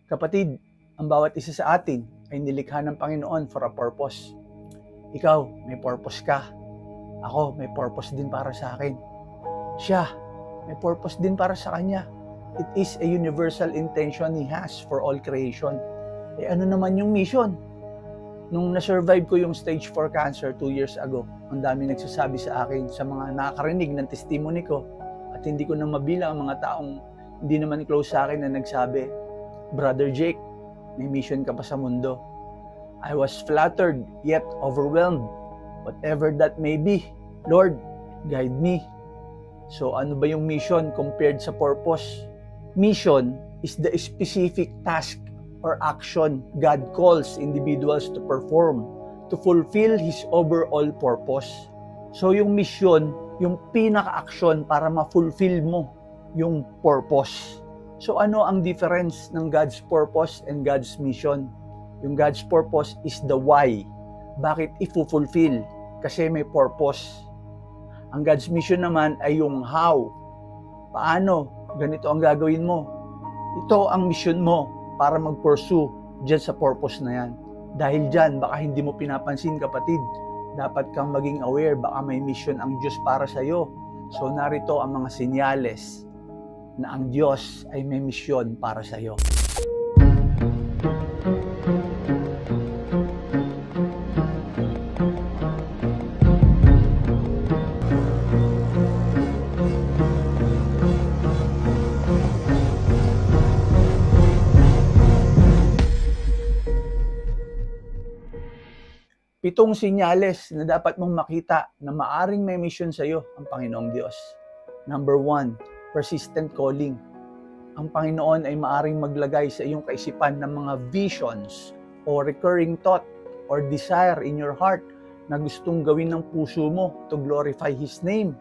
Kapatid, ang bawat isa sa atin ay nilikha ng Panginoon for a purpose. Ikaw, may purpose ka. Ako, may purpose din para sa akin. Siya, may purpose din para sa kanya. It is a universal intention He has for all creation. Ano naman yung mission? Nung na-survive ko yung stage 4 cancer 2 years ago, ang dami nagsasabi sa akin sa mga nakakarinig ng testimony ko at hindi ko na mabilang ang mga taong hindi naman close sa akin na nagsabi, Brother Jake, may mission ka pa sa mundo. I was flattered yet overwhelmed. Whatever that may be, Lord, guide me. So ano ba yung mission compared sa purpose? Mission is the specific task or action God calls individuals to perform to fulfill His overall purpose. So yung mission, yung pinaka-action para ma-fulfill mo yung purpose. So ano ang difference ng God's purpose and God's mission? Yung God's purpose is the why. Bakit i-fulfill? Kasi may purpose. Ang God's mission naman ay yung how. Paano? Ganito ang gagawin mo. Ito ang mission mo para mag-pursue dyan sa purpose na yan. Dahil dyan, baka hindi mo pinapansin, kapatid. Dapat kang maging aware, baka may mission ang Diyos para sa'yo. So narito ang mga senyales na ang Diyos ay may misyon para sa iyo. Pitong senyales na dapat mong makita na maaring may misyon sa iyo ang Panginoong Diyos. Number 1, persistent calling. Ang Panginoon ay maaring maglagay sa iyong kaisipan ng mga visions o recurring thought or desire in your heart na gustong gawin ng puso mo to glorify His name,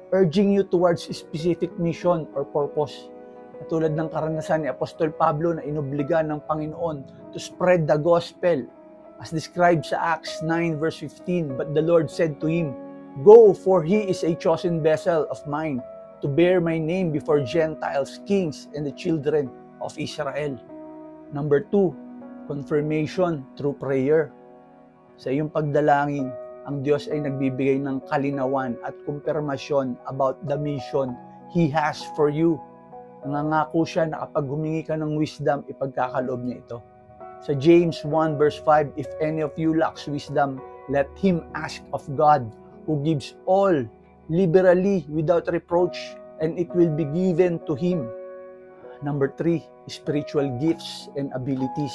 urging you towards a specific mission or purpose. Katulad ng karanasan ni Apostol Pablo na inobliga ng Panginoon to spread the gospel as described sa Acts 9 verse 15. But the Lord said to him, "Go, for he is a chosen vessel of mine to bear my name before Gentiles, kings, and the children of Israel." Number 2, confirmation through prayer. Sa iyong pagdalangin, ang Diyos ay nagbibigay ng kalinawan at kumpirmasyon about the mission He has for you. Nangangako siya na kapag humingi ka ng wisdom, ipagkakaloob niya ito. Sa James 1 verse 5, "If any of you lacks wisdom, let him ask of God, who gives all liberally without reproach, and it will be given to him." Number 3, spiritual gifts and abilities.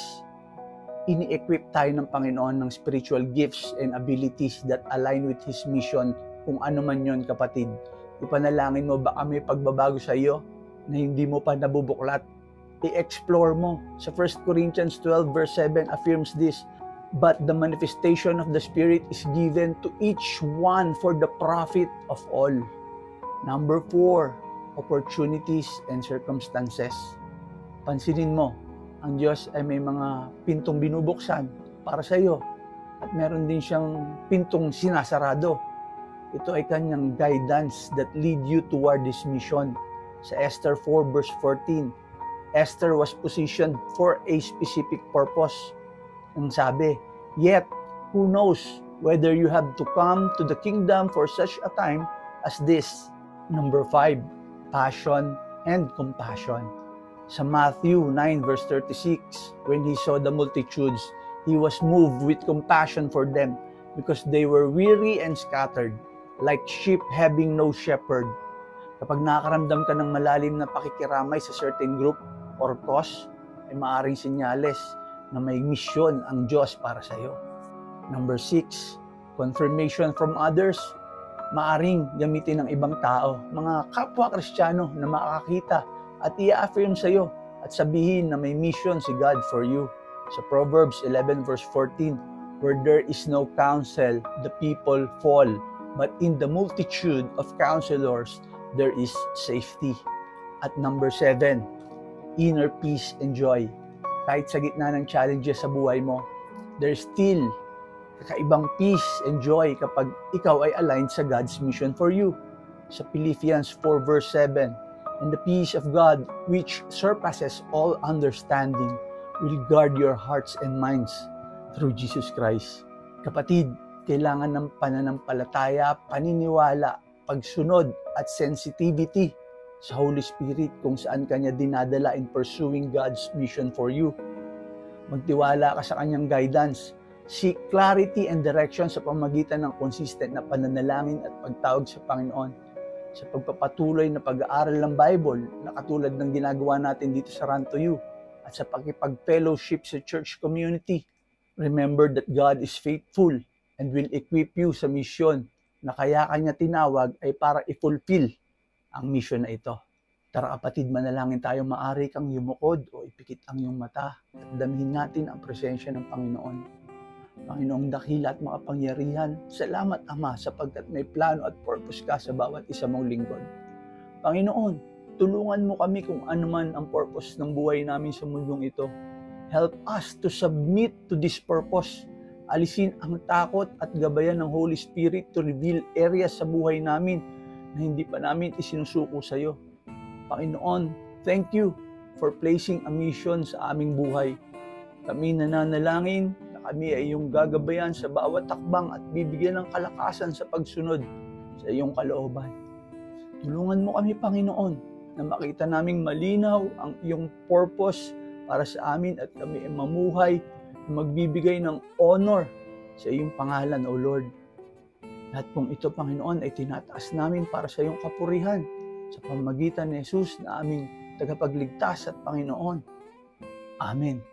Ini-equip tayo ng Panginoon ng spiritual gifts and abilities that align with His mission, kung ano man yon, kapatid. Ipanalangin mo, baka may pagbabago sa iyo na hindi mo pa nabubuklat. I-explore mo. Sa 1 Corinthians 12 verse 7 affirms this, "But the manifestation of the Spirit is given to each one for the profit of all." Number 4, opportunities and circumstances. Pansinin mo, ang Diyos ay may mga pintong binubuksan para sa iyo at meron din siyang pintong sinasarado. Ito ay kanyang guidance that lead you toward this mission. Sa Esther 4 verse 14, Esther was positioned for a specific purpose. Ang sabi, "Yet, who knows whether you have to come to the kingdom for such a time as this." Number 5, passion and compassion. Sa Matthew 9 verse 36, when He saw the multitudes, He was moved with compassion for them because they were weary and scattered, like sheep having no shepherd. Kapag nakakaramdam ka ng malalim na pakikiramay sa certain group or cause, ay maaring senyales na may misyon ang Diyos para sa iyo. Number 6, confirmation from others. Maaring gamitin ng ibang tao, mga kapwa Kristiyano na makakita at i-affirm sa iyo at sabihin na may mission si God for you. Sa Proverbs 11 verse 14, "Where there is no counsel, the people fall, but in the multitude of counselors, there is safety." At number 7, inner peace and joy. Kahit sa gitna ng challenges sa buhay mo, there's still kakaibang peace and joy kapag ikaw ay aligned sa God's mission for you. Sa Philippians 4 verse 7, And the peace of God, which surpasses all understanding, will guard your hearts and minds through Jesus Christ. Kapatid, kailangan ng pananampalataya, paniniwala, pagsunod at sensitivity sa Holy Spirit kung saan Kanya dinadala in pursuing God's mission for you. Magtiwala ka sa Kanyang guidance. Seek clarity and direction sa pamamagitan ng consistent na pananalangin at pagtawag sa Panginoon. Sa pagpapatuloy na pag-aaral ng Bible na katulad ng ginagawa natin dito sa Run to You at sa pakipag-fellowship sa church community. Remember that God is faithful and will equip you sa mission na kaya Kanya tinawag ay para i-fulfill ang mission na ito. Tara kapatid, manalangin tayo, maari kang yumukod o ipikit ang iyong mata at damhin natin ang presensya ng Panginoon. Panginoong dakila at makapangyarihan, salamat Ama sapagkat may plano at purpose ka sa bawat isa mong lingkod. Panginoon, tulungan mo kami kung ano man ang purpose ng buhay namin sa mundong ito. Help us to submit to this purpose. Alisin ang takot at gabayan ng Holy Spirit to reveal areas sa buhay namin na hindi pa namin isinusuko sa iyo. Panginoon, thank you for placing a mission sa aming buhay. Kami nananalangin na kami ay iyong gagabayan sa bawat takbang at bibigyan ng kalakasan sa pagsunod sa iyong kalooban. Tulungan mo kami, Panginoon, na makita naming malinaw ang iyong purpose para sa amin at kami ay mamuhay na magbibigay ng honor sa iyong pangalan, O Lord. Lahat pong ito, Panginoon, ay tinataas namin para sa iyong kapurihan sa pamamagitan ni Jesus na aming tagapagligtas at Panginoon. Amen.